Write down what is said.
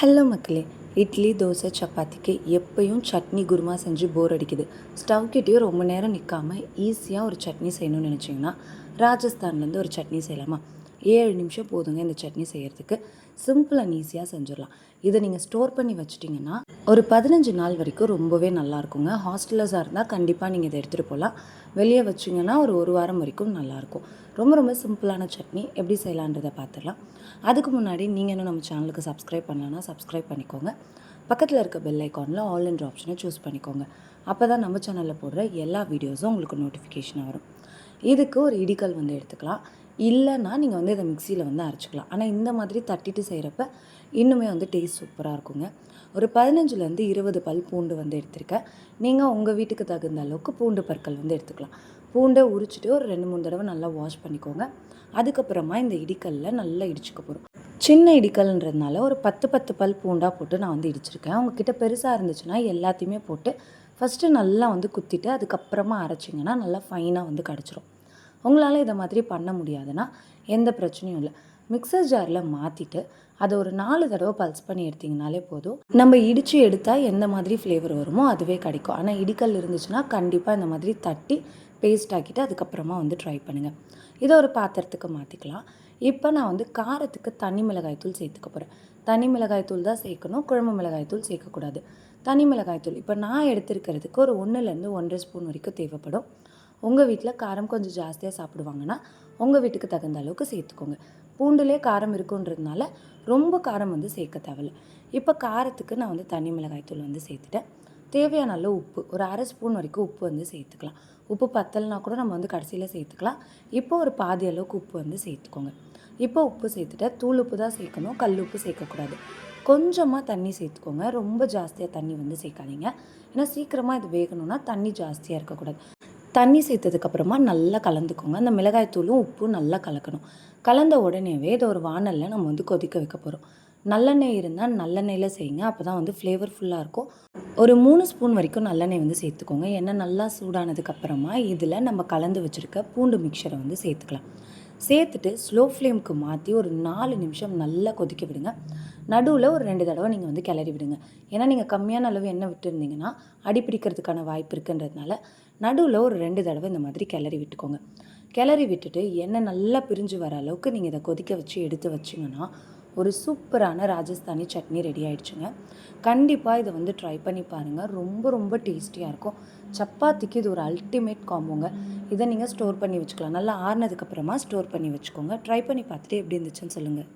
Hello மக்களே, இட்லி தோசை சப்பாத்திக்கு எப்பயும் சட்னி குருமா செஞ்சு போர் அடிக்குது. ஸ்டவ் கிட்டேயும் ரொம்ப நேரம் நிற்காமல் ஈஸியாக ஒரு சட்னி செய்யணும்னு நினச்சிங்கன்னா ராஜஸ்தான்லேருந்து ஒரு சட்னி செய்யலாமா? 7 நிமிஷம் போதுங்க இந்த சட்னி செய்கிறதுக்கு. சிம்பிள் அண்ட் ஈஸியாக செஞ்சிடலாம். இதை நீங்கள் ஸ்டோர் பண்ணி வச்சிட்டிங்கன்னா ஒரு 15 நாள் வரைக்கும் ரொம்பவே நல்லாயிருக்குங்க. ஹாஸ்டலர்ஸாக இருந்தால் கண்டிப்பாக நீங்கள் இதை எடுத்துகிட்டு போகலாம். வெளியே வச்சிங்கன்னா ஒரு வாரம் வரைக்கும் நல்லாயிருக்கும். ரொம்ப ரொம்ப சிம்பிளான சட்னி எப்படி செய்யலான்றதை பார்த்துடலாம். அதுக்கு முன்னாடி நீங்கள் இன்னும் நம்ம சேனலுக்கு சப்ஸ்கிரைப் பண்ணலன்னா சப்ஸ்கிரைப் பண்ணிக்கோங்க. பக்கத்தில் இருக்க பெல் ஐக்கானில் ஆல் என்ற ஆப்ஷனை சூஸ் பண்ணிக்கோங்க. அப்போ தான் நம்ம சேனலில் போடுற எல்லா வீடியோஸும் உங்களுக்கு நோட்டிஃபிகேஷன் வரும். இதுக்கு ஒரு இடிக்கல் எடுத்துக்கலாம். இல்லைன்னா நீங்கள் இதை மிக்சியில் அரைச்சிக்கலாம். ஆனால் இந்த மாதிரி தட்டிட்டு செய்கிறப்ப இன்னுமே டேஸ்ட் சூப்பராக இருக்குங்க. ஒரு 15லேருந்து 20 பல் பூண்டு எடுத்திருக்கேன். நீங்கள் உங்கள் வீட்டுக்கு தகுந்த அளவுக்கு பூண்டு பற்கள் எடுத்துக்கலாம். பூண்டை உரிச்சிட்டு ஒரு 2-3 தடவை நல்லா வாஷ் பண்ணிக்கோங்க. அதுக்கப்புறமா இந்த இடிக்கல்லில் நல்லா இடிச்சுக்க போகிறோம். சின்ன இடிக்கல்ன்றதுனால ஒரு 10 பல் பூண்டாக போட்டு நான் இடிச்சிருக்கேன். உங்ககிட்ட பெருசாக இருந்துச்சுன்னா எல்லாத்தையுமே போட்டு ஃபஸ்ட்டு நல்லா குத்திட்டு அதுக்கப்புறமா அரைச்சிங்கன்னா நல்லா ஃபைனாக கிடச்சிரும். உங்களால் இதை மாதிரி பண்ண முடியாதுன்னா எந்த பிரச்சனையும் இல்லை. மிக்சர் ஜாரில் மாற்றிட்டு அதை ஒரு 4 தடவை பல்ஸ் பண்ணி எடுத்திங்கனாலே போதும். நம்ம இடித்து எடுத்தால் எந்த மாதிரி ஃப்ளேவர் வருமோ அதுவே கிடைக்கும். ஆனால் இடிக்கல் இருந்துச்சுன்னா கண்டிப்பாக இந்த மாதிரி தட்டி பேஸ்ட் ஆக்கிட்டு அதுக்கப்புறமா ட்ரை பண்ணுங்கள். இதை ஒரு பாத்திரத்துக்கு மாற்றிக்கலாம். இப்போ நான் காரத்துக்கு தனி மிளகாய்த்தூள் சேர்த்துக்க போகிறேன். தனி மிளகாய்த்தூள் தான் சேர்க்கணும், குழம்பு மிளகாய்த்தூள் சேர்க்கக்கூடாது. தனி மிளகாய்த்தூள் இப்போ நான் எடுத்துருக்கிறதுக்கு ஒரு 1லேருந்து 1.5 ஸ்பூன் வரைக்கும் தேவைப்படும். உங்கள் வீட்டில் காரம் கொஞ்சம் ஜாஸ்தியாக சாப்பிடுவாங்கன்னா உங்கள் வீட்டுக்கு தகுந்த அளவுக்கு சேர்த்துக்கோங்க. பூண்டுலேயே காரம் இருக்குன்றதுனால ரொம்ப காரம் சேர்க்க தேவையில்லை. இப்போ காரத்துக்கு நான் தனி மிளகாய்த்தூள் சேர்த்துட்டேன். தேவையான அளவு உப்பு ஒரு 1/2 ஸ்பூன் வரைக்கும் உப்பு சேர்த்துக்கலாம். உப்பு பத்தலைனா கூட நம்ம கடைசியில் சேர்த்துக்கலாம். இப்போ ஒரு பாதி அளவுக்கு உப்பு சேர்த்துக்கோங்க. இப்போ உப்பு சேர்த்துட்டு தூள் உப்பு தான் சேர்க்கணும், கல் உப்பு சேர்க்கக்கூடாது. கொஞ்சமாக தண்ணி சேர்த்துக்கோங்க. ரொம்ப ஜாஸ்தியாக தண்ணி சேர்க்காதீங்க. ஏன்னா சீக்கிரமாக இது வேகணும்னா தண்ணி ஜாஸ்தியாக இருக்கக்கூடாது. தண்ணி சேர்த்ததுக்கப்புறமா நல்லா கலந்துக்கோங்க. அந்த மிளகாய்த்தூளும் உப்பும் நல்லா கலக்கணும். கலந்த உடனேவே இதை ஒரு வானலில் நம்ம கொதிக்க வைக்க போகிறோம். நல்லெண்ணெய் இருந்தால் நல்லெண்ணெயில் செய்யுங்க. அப்போ தான் ஃப்ளேவர்ஃபுல்லாக இருக்கும். ஒரு 3 ஸ்பூன் வரைக்கும் நல்லெண்ணெய் சேர்த்துக்கோங்க. எண்ணெய் நல்லா சூடானதுக்கப்புறமா இதில் நம்ம கலந்து வச்சுருக்க பூண்டு மிக்சரை சேர்த்துக்கலாம். சேர்த்துட்டு ஸ்லோ ஃப்ளேமுக்கு மாற்றி ஒரு 4 நிமிஷம் நல்லா கொதிக்க விடுங்க. நடுவில் ஒரு 2 தடவை நீங்கள் கிளறி விடுங்க. ஏன்னா நீங்கள் கம்மியான அளவு எண்ணெய் விட்டுருந்தீங்கன்னா அடிப்பிடிக்கிறதுக்கான வாய்ப்பு இருக்குன்றதுனால நடுவில் ஒரு 2 தடவை இந்த மாதிரி கிளறி விட்டுக்கோங்க. கிளறி விட்டுட்டு எண்ணெய் நல்லா பிரிஞ்சு வர அளவுக்கு நீங்கள் இதை கொதிக்க வச்சு எடுத்து வச்சிங்கன்னா ஒரு சூப்பரான ராஜஸ்தானி சட்னி ரெடி ஆகிடுச்சுங்க. கண்டிப்பாக இதை ட்ரை பண்ணி பாருங்கள். ரொம்ப ரொம்ப டேஸ்டியாக இருக்கும். சப்பாத்திக்கு இது ஒரு அல்டிமேட் காம்போங்க. இதை நீங்கள் ஸ்டோர் பண்ணி வச்சுக்கலாம். நல்லா ஆறுனதுக்கப்புறமா ஸ்டோர் பண்ணி வச்சுக்கோங்க. ட்ரை பண்ணி பார்த்துட்டு எப்படி இருந்துச்சுன்னு சொல்லுங்கள்.